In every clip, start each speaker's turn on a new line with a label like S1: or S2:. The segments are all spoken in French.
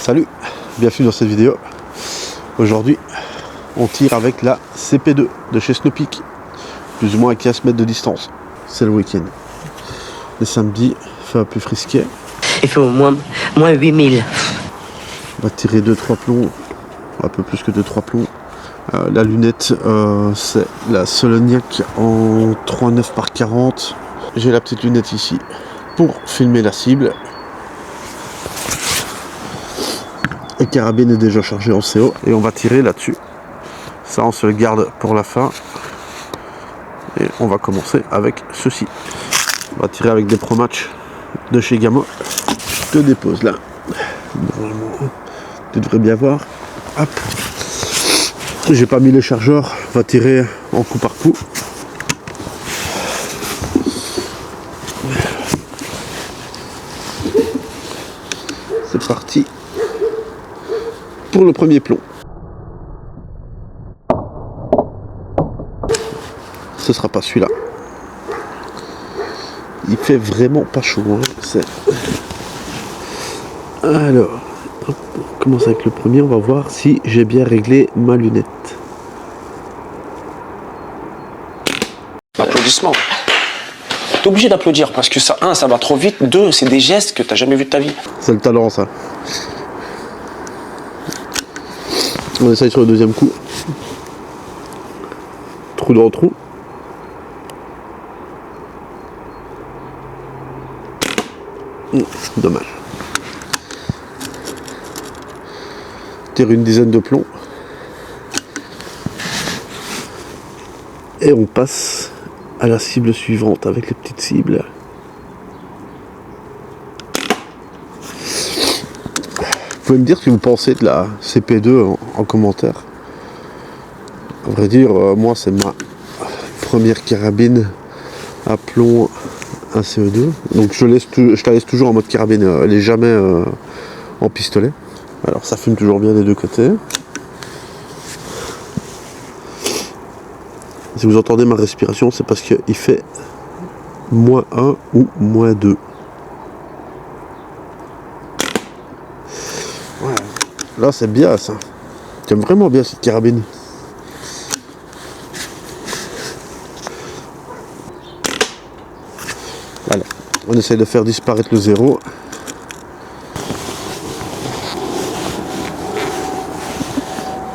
S1: Salut, bienvenue dans cette vidéo. Aujourd'hui, on tire avec la CP2 de chez Snowpeak, plus ou moins à 15 mètres de distance. C'est le week-end. Les samedis, il fait un peu frisquet.
S2: Il fait au moins 8000.
S1: On va tirer 2-3 plombs, un peu plus que 2-3 plombs. La lunette, c'est la Soloniac en 3,9 par 40. J'ai la petite lunette ici pour filmer la cible. La carabine est déjà chargée en CO et on va tirer là-dessus. Ça, on se le garde pour la fin. Et on va commencer avec ceci. On va tirer avec des Pro Match de chez Gamma. Je te dépose là. Normalement, tu devrais bien voir. Hop. J'ai pas mis les chargeurs. On va tirer en coup par coup. C'est parti pour le premier plomb. Ce sera pas celui-là. Il fait vraiment pas chaud. Hein. Alors, hop, on commence avec le premier. On va voir si j'ai bien réglé ma lunette.
S3: Applaudissements. T'es obligé d'applaudir parce que ça, un, ça va trop vite. Deux, c'est des gestes que t'as jamais vu de ta vie.
S1: C'est le talent, ça. On essaye sur le deuxième coup. Trou dans le trou. Dommage. Tire une dizaine de plombs. Et on passe à la cible suivante avec les petites cibles. Vous pouvez me dire ce que vous pensez de la CP2 en commentaire. À vrai dire, moi c'est ma première carabine à plomb 1 CO2. Donc je la laisse toujours en mode carabine, elle n'est jamais en pistolet. Alors ça fume toujours bien des deux côtés. Si vous entendez ma respiration, c'est parce qu'il fait -1 ou -2. Ouais. Là c'est bien ça. J'aime vraiment bien cette carabine. Voilà. On essaye de faire disparaître le zéro.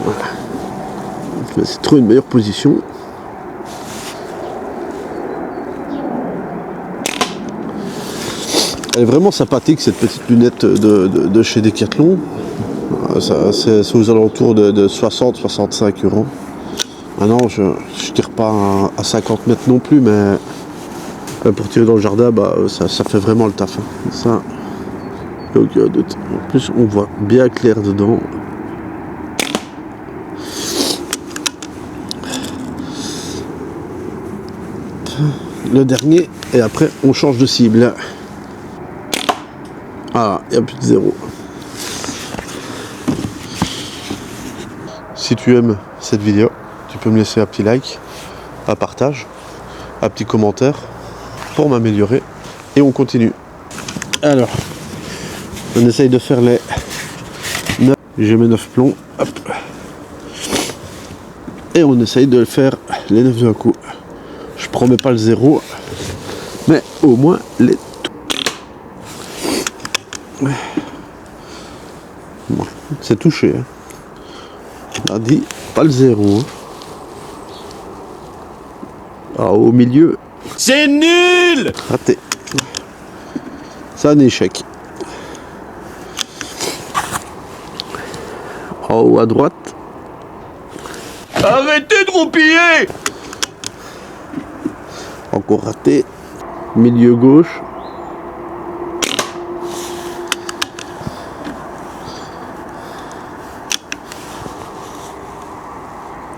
S1: Voilà. C'est trop une meilleure position. Elle est vraiment sympathique cette petite lunette de chez Decathlon. C'est aux alentours de 60-65 €. Ah non, je tire pas à 50 mètres non plus, mais pour tirer dans le jardin, ça fait vraiment le taf. Hein. Ça, aucun doute. En plus, on voit bien clair dedans. Le dernier, et après, on change de cible. Ah, il n'y a plus de zéro. Si tu aimes cette vidéo, tu peux me laisser un petit like, un partage, un petit commentaire pour m'améliorer. Et on continue. Alors, on essaye de faire les 9. J'ai mes 9 plombs. Hop. Et on essaye de faire les 9 d'un coup. Je promets pas le zéro, mais au moins les. Bon, c'est touché. Hein. On a dit pas le zéro. Hein. Ah, au milieu.
S3: C'est nul!
S1: Raté. C'est un échec. En haut à droite.
S3: Arrêtez de roupiller!
S1: Encore raté. Milieu gauche.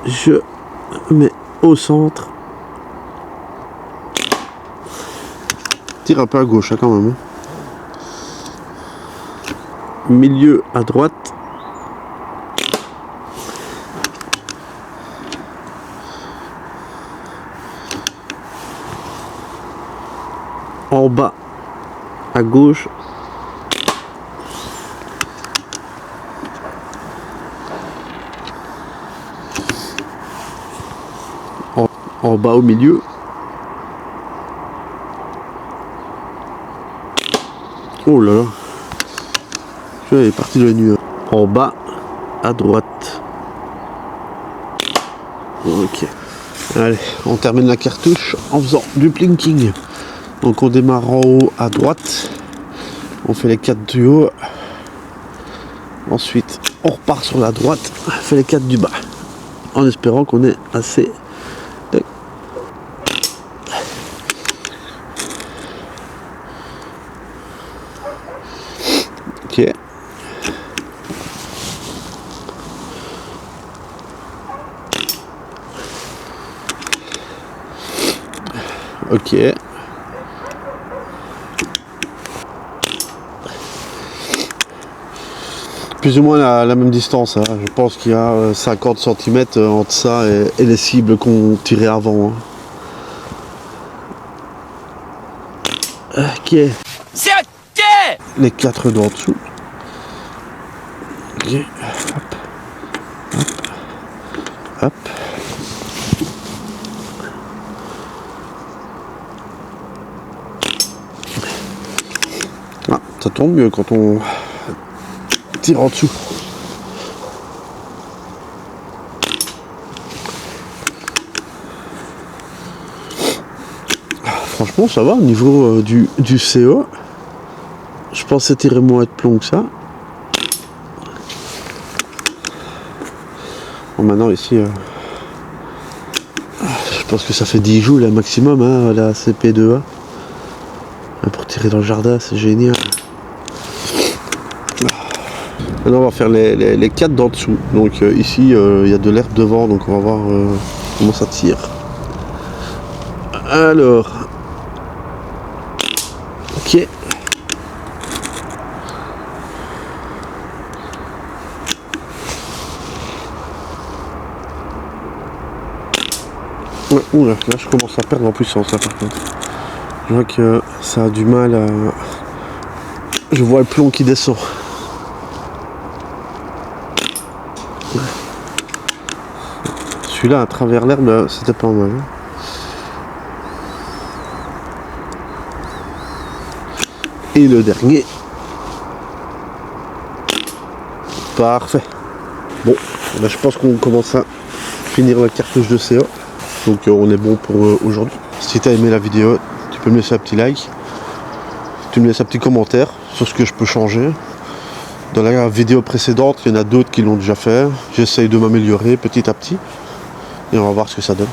S1: Je mets au centre. Tire un peu à gauche hein, quand même. Milieu à droite. En bas à gauche. En bas au milieu. Oh là là. Il est parti de la nuit. En bas à droite. Ok. Allez, on termine la cartouche en faisant du plinking. Donc on démarre en haut à droite. On fait les 4 du haut. Ensuite, on repart sur la droite. On fait les 4 du bas. En espérant qu'on ait assez de... Ok. Ok. Plus ou moins la même distance, hein. Je pense qu'il y a 50 cm entre ça et les cibles qu'on tirait avant. Hein. Ok.
S2: C'est ok.
S1: Les 4 d'en dessous. Ok. Hop. Hop. Hop. Ah, ça tourne mieux quand on tire en dessous. Franchement ça va au niveau du CO. Je pensais tirer moins de plomb que ça. Bon, maintenant ici je pense que ça fait 10 joules là, maximum hein, la CP2A. Pour tirer dans le jardin c'est génial. Maintenant on va faire les 4 d'en dessous. Donc ici il y a de l'herbe devant, donc on va voir comment ça tire. Alors. Ok. Ouais, oula, là je commence à perdre en puissance là par contre. Je vois que ça a du mal à... Je vois le plomb qui descend. Celui-là à travers l'herbe, c'était pas mal. Hein. Et le dernier. Parfait. Bon, là, je pense qu'on commence à finir la cartouche de CO. Donc on est bon pour aujourd'hui. Si tu as aimé la vidéo, tu peux me laisser un petit like. Tu me laisses un petit commentaire sur ce que je peux changer. Dans la vidéo précédente, il y en a d'autres qui l'ont déjà fait. J'essaye de m'améliorer petit à petit. Et on va voir ce que ça donne.